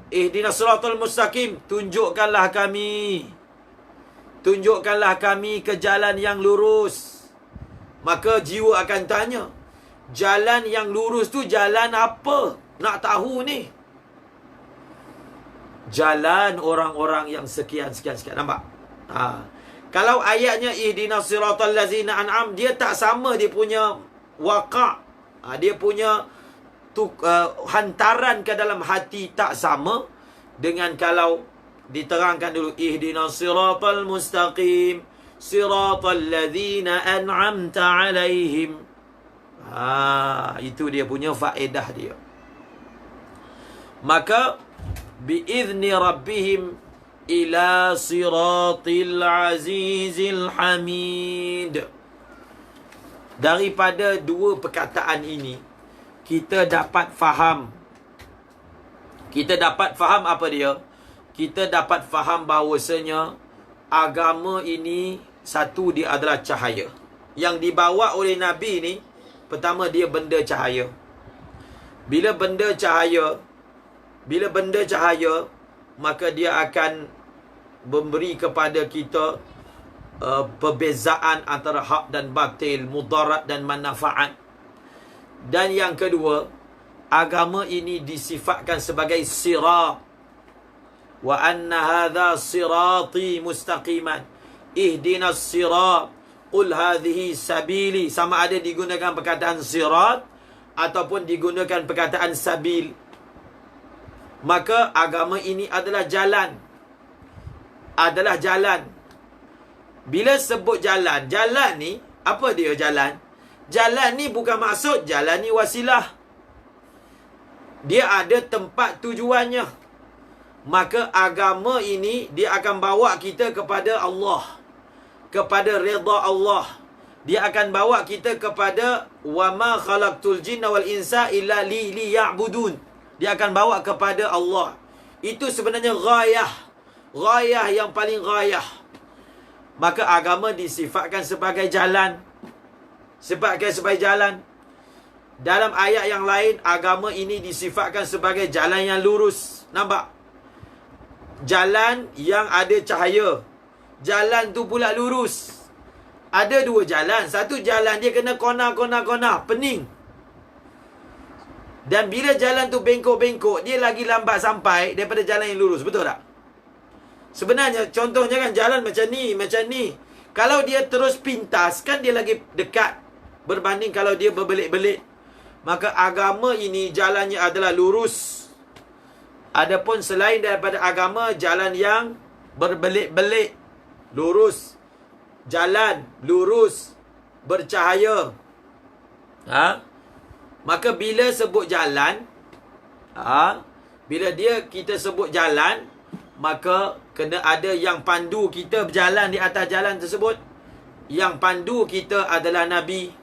ihdinas siratal mustaqim. Tunjukkanlah kami ke jalan yang lurus. Maka jiwa akan tanya, jalan yang lurus tu jalan apa? Nak tahu ni. Jalan orang-orang yang sekian. Nampak? Kalau ayatnya ihdinas siratal ladzina an'am, dia tak sama dia punya waqa'. Dia punya hantaran ke dalam hati tak sama dengan kalau diterangkan dulu ihdinas siratal mustaqim siratal ladzina an'amta alaihim. Itu dia punya faedah dia. Maka biizni rabbihim ila siratil azizil hamid. Daripada dua perkataan ini, kita dapat faham apa dia? Kita dapat faham bahawasanya agama ini satu, dia adalah cahaya. Yang dibawa oleh Nabi ni, pertama dia benda cahaya. Bila benda cahaya, maka dia akan memberi kepada kita perbezaan antara hak dan batil, mudarat dan manfaat. Dan yang kedua, agama ini disifatkan sebagai sirat. Wa anna hadha sirati mustaqiman ihdinas sirat qul hadhihi sabili. Sama ada digunakan perkataan sirat ataupun digunakan perkataan sabil. Maka agama ini adalah jalan. Bila sebut jalan, jalan ni apa dia jalan? Jalan ni bukan maksud jalan ni wasilah. Dia ada tempat tujuannya. Maka agama ini dia akan bawa kita kepada Allah, kepada redha Allah. Dia akan bawa kita kepada wa ma khalaqtul jinna wal insa illa liya'budun. Dia akan bawa kepada Allah. Itu sebenarnya ghayah yang paling ghayah. Maka agama disifatkan sebagai jalan. Dalam ayat yang lain, agama ini disifatkan sebagai jalan yang lurus. Nampak? Jalan yang ada cahaya. Jalan tu pula lurus. Ada dua jalan. Satu jalan dia kena kona, pening. Dan bila jalan tu bengkok-bengkok, dia lagi lambat sampai daripada jalan yang lurus. Betul tak? Sebenarnya, contohnya kan jalan macam ni. Kalau dia terus pintas, kan dia lagi dekat. Berbanding kalau dia berbelit-belit. Maka agama ini jalannya adalah lurus. Adapun selain daripada agama, jalan yang berbelit-belit, lurus. Jalan lurus, bercahaya. Maka bila sebut jalan, bila kita sebut jalan, maka kena ada yang pandu kita berjalan di atas jalan tersebut. Yang pandu kita adalah Nabi.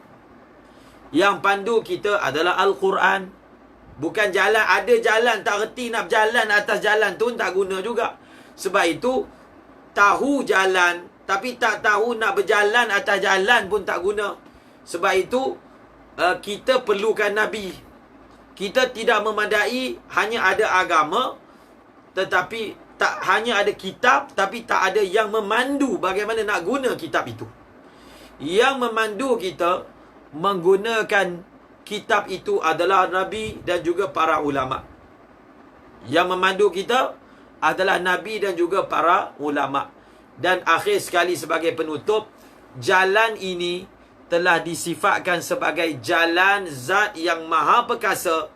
Yang pandu kita adalah Al-Quran. Bukan jalan, ada jalan tak reti nak berjalan atas jalan tu tak guna juga. Sebab itu, tahu jalan tapi tak tahu nak berjalan atas jalan pun tak guna. Sebab itu, kita perlukan Nabi. Kita tidak memadai hanya ada agama, tetapi tak hanya ada kitab, tapi tak ada yang memandu bagaimana nak guna kitab itu. Yang memandu kita menggunakan kitab itu adalah Nabi dan juga para ulama. Yang memandu kita adalah Nabi dan juga para ulama. Dan akhir sekali sebagai penutup, jalan ini telah disifatkan sebagai jalan zat yang maha perkasa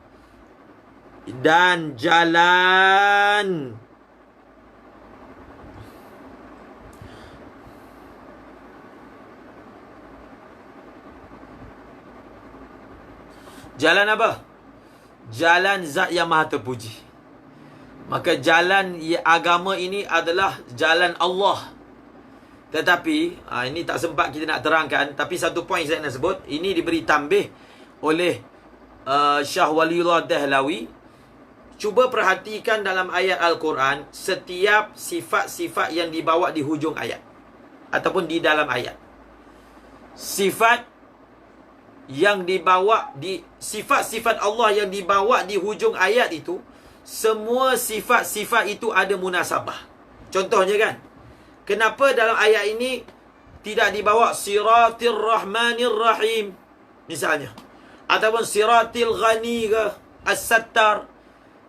dan jalan apa? Jalan zat yang maha terpuji. Maka jalan agama ini adalah jalan Allah. Tetapi, ini tak sempat kita nak terangkan. Tapi satu poin saya nak sebut. Ini diberi tambih oleh Syah Waliullah Dahlawi. Cuba perhatikan dalam ayat Al-Quran. Setiap sifat-sifat yang dibawa di hujung ayat. Ataupun di dalam ayat. Sifat-sifat Allah yang dibawa di hujung ayat itu, semua sifat-sifat itu ada munasabah. Contohnya kan, kenapa dalam ayat ini tidak dibawa Siratil Rahmanir Rahim misalnya, ataupun Siratil Ghani ke As-Sattar.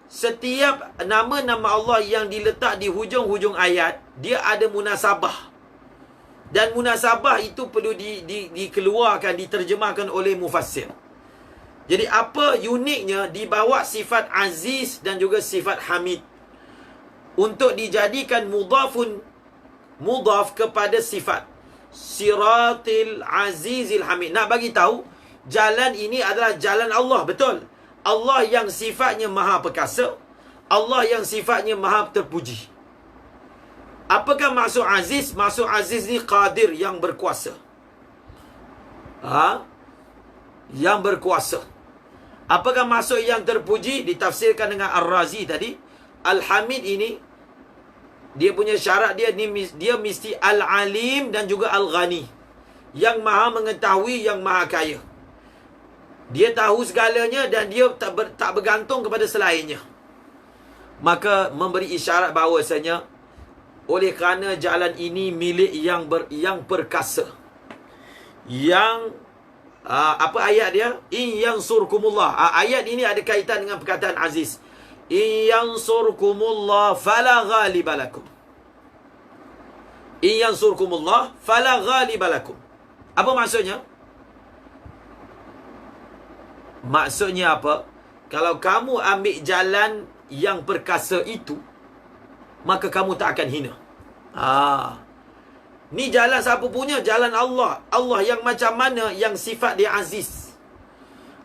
Setiap nama-nama Allah yang diletak di hujung-hujung ayat, dia ada munasabah. Dan munasabah itu perlu dikeluarkan, diterjemahkan oleh mufassir. Jadi apa uniknya dibawa sifat Aziz dan juga sifat Hamid untuk dijadikan mudhaf kepada sifat Siratil Azizil Hamid. Nak bagi tahu jalan ini adalah jalan Allah, betul. Allah yang sifatnya maha perkasa, Allah yang sifatnya maha terpuji. Apakah maksud Aziz? Maksud Aziz ni Qadir, yang berkuasa. Yang berkuasa. Apakah maksud yang terpuji? Ditafsirkan dengan Ar-Razi tadi. Al-Hamid ini Dia punya syarat dia mesti Al-Alim dan juga Al-Ghani. Yang maha mengetahui, yang maha kaya. Dia tahu segalanya dan dia tak bergantung kepada selainnya. Maka memberi isyarat bahawasanya oleh kerana jalan ini milik yang perkasa. Yang apa ayat dia? In yansurkumullah. Ayat ini ada kaitan dengan perkataan Aziz. In yansurkumullah fala ghaliba lakum. In yansurkumullah fala ghaliba lakum. Apa maksudnya? Maksudnya apa? Kalau kamu ambil jalan yang perkasa itu, maka kamu tak akan hina. Ni jalan siapa punya? Jalan Allah. Allah yang macam mana? Yang sifat dia aziz.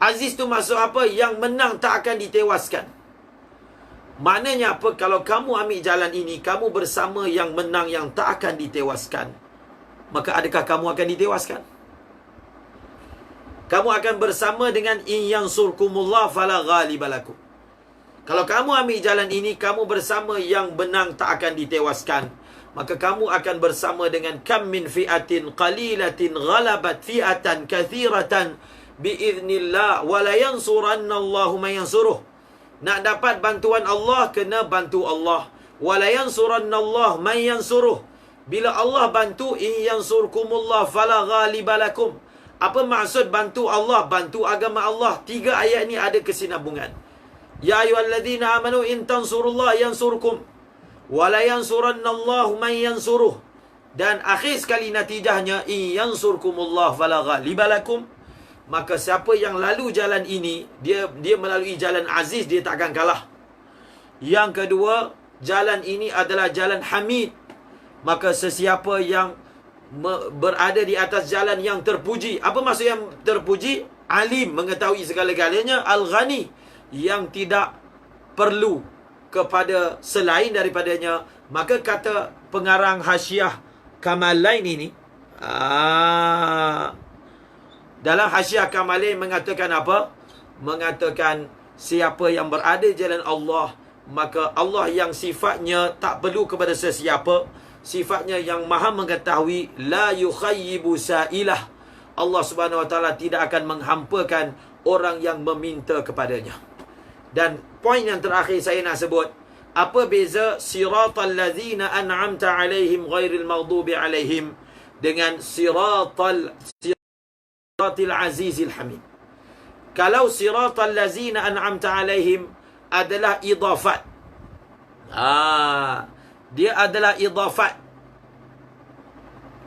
Aziz tu maksud apa? Yang menang tak akan ditewaskan. Maknanya apa? Kalau kamu ambil jalan ini, kamu bersama yang menang yang tak akan ditewaskan. Maka adakah kamu akan ditewaskan? Kamu akan bersama dengan in yansurkumullah fala ghaliba lakum. Kalau kamu ambil jalan ini, kamu bersama yang menang tak akan ditewaskan. Maka kamu akan bersama dengan kam min fi'atin qalilatin ghalabat fi'atan kathiratan biiznillah wa la yansurannallahu man yansuruh. Nak dapat bantuan Allah, kena bantu Allah. Wa la yansurannallahu man yansuruh. Bila Allah bantu, in yansurkumullah fala ghaliba lakum. Apa maksud bantu Allah? Bantu agama Allah. 3 ayat ni ada kesinambungan. Ya ayyuhalladzina amanu in tansurullah yansurkum wa la yansurannallahu man yansuruh. Dan akhir sekali natijahnya in yansurkumullah fala ghaliba lakum. Maka siapa yang lalu jalan ini, dia melalui jalan aziz, dia tak akan kalah. Yang kedua, jalan ini adalah jalan hamid. Maka sesiapa yang berada di atas jalan yang terpuji. Apa maksud yang terpuji? Alim, mengetahui segala-galanya. Al-Ghani, yang tidak perlu kepada selain daripadanya. Maka kata pengarang Hasyiah Kamalain ini, dalam Hasyiah Kamalain mengatakan apa? Mengatakan siapa yang berada di jalan Allah, maka Allah yang sifatnya tak perlu kepada sesiapa, sifatnya yang maha mengetahui, la yukhayyibu sa'ilah. Allah Subhanahu wa taala tidak akan menghampakan orang yang meminta kepadanya. Dan poin yang terakhir saya nak sebut, apa beza siratal ladzina an'amta alaihim ghairil maghdubi alaihim dengan siratal azizil hamid? Kalau siratal ladzina an'amta alaihim adalah idafat, dia adalah idafat.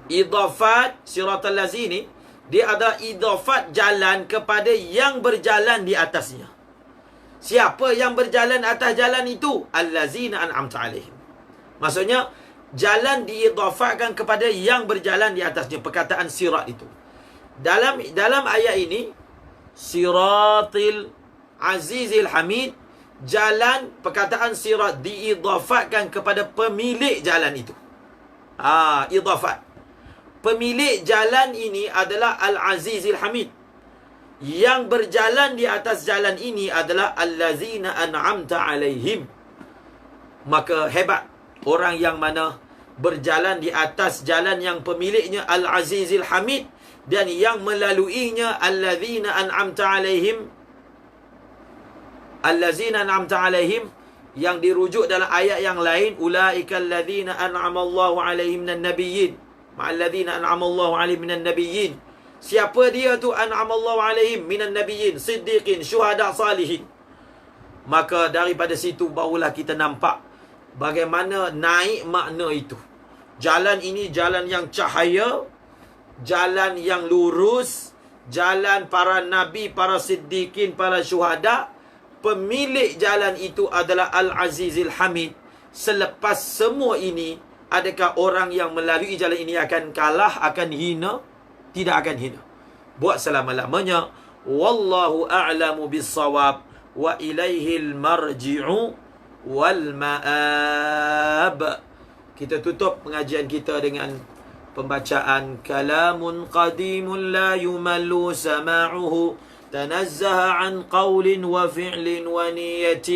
Idafat siratal lazini, dia adalah idafat jalan kepada yang berjalan di atasnya. Siapa yang berjalan atas jalan itu? Allazina an'amta alaihim. Maksudnya jalan diidafatkan kepada yang berjalan di atasnya. Perkataan sirat itu. Dalam ayat ini, siratil azizil hamid, jalan, perkataan sirat diidafatkan kepada pemilik jalan itu. Idafat. Pemilik jalan ini adalah Al-Azizil Hamid. Yang berjalan di atas jalan ini adalah Allazina an'amta alaihim. Maka hebat orang yang mana berjalan di atas jalan yang pemiliknya Al-Azizil Hamid, dan yang melaluinya Allazina an'amta alaihim. Allazina an'amta alaihim yang dirujuk dalam ayat yang lain, ulaikal ladzina an'amallahu alaihim minan nabiyyin, ma'alladzina an'amallahu alaihim minan nabiyyin. Siapa dia tu an'amallahu alaihim minan nabiyyin, siddiqin, syuhada, salihin. Maka daripada situ barulah kita nampak bagaimana naik makna itu. Jalan ini jalan yang cahaya, jalan yang lurus, jalan para nabi, para siddiqin, para syuhada. Pemilik jalan itu adalah Al-Azizil Hamid. Selepas semua ini, adakah orang yang melalui jalan ini akan kalah, akan hina? Tidak akan hina. Buat selama-lamanya. Wallahu a'lamu bis-shawab wa ilaihil marji'u wal ma'ab. Kita tutup pengajian kita dengan pembacaan kalamun qadimun la yumallu sama'uhu, تنزه عن قول وفعل ونية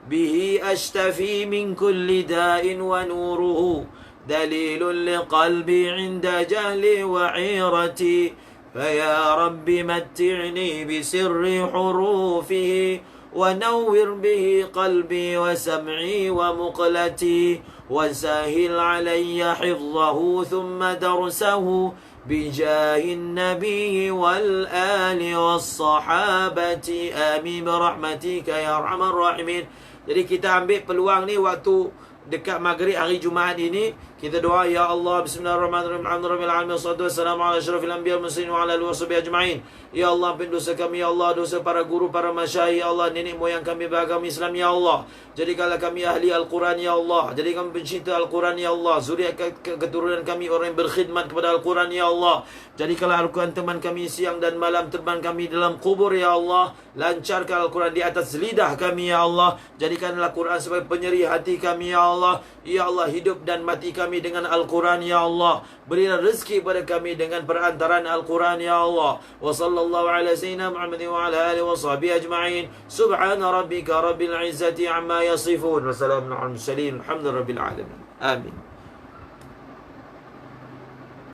bihi ashtafi min kulli da'in wa nuruhu dalilun liqalbi 'inda jahli wa 'irati faya rabbi matti'ni bisirri hurufihi wa nawwir bihi qalbi wa sam'i wa muqlati wa sahil 'alayya hifdhahu thumma darsahu بجاه النبي والآل والصحابة آمين برحمتك يا أرحم الراحمين. Jadi kita ambil peluang ni waktu dekat maghrib hari Jumaat ini, kita doa, ya Allah, bismillahirrahmanirrahim, alhamdulillahirabbil alamin, wassalatu wassalamu ala asyrafil anbiya'i wal mursalin wa ala alihi washabihi ajma'in. Ya Allah, ampun dosa kami, ya Allah, dosa para guru, para masyayikh, ya Allah, nenek moyang kami beragama Islam, ya Allah. Jadikanlah kami ahli Al-Quran, ya Allah. Jadikan kami pencinta Al-Quran, ya Allah. Zuriat keturunan kami orang yang berkhidmat kepada Al-Quran, ya Allah. Jadikanlah Al-Quran teman kami siang dan malam, teman kami dalam kubur, ya Allah. Lancarkan Al-Quran di atas lidah kami, ya Allah. Jadikanlah Al-Quran sebagai penyeri hati kami, ya Allah. Ya Allah, hidup dan mati kami dengan Al-Quran, ya Allah. Berilah rezeki pada kami dengan perantaraan Al-Quran, ya Allah. Wa sallallahu ala sayyidina Muhammadin wa ala alihi wa sahbihi ajma'in. Subhana rabbika rabbil izzati amma yasifun. Wa salamun ala al-mursalin. Alhamdulillah rabbil alamin. Amin.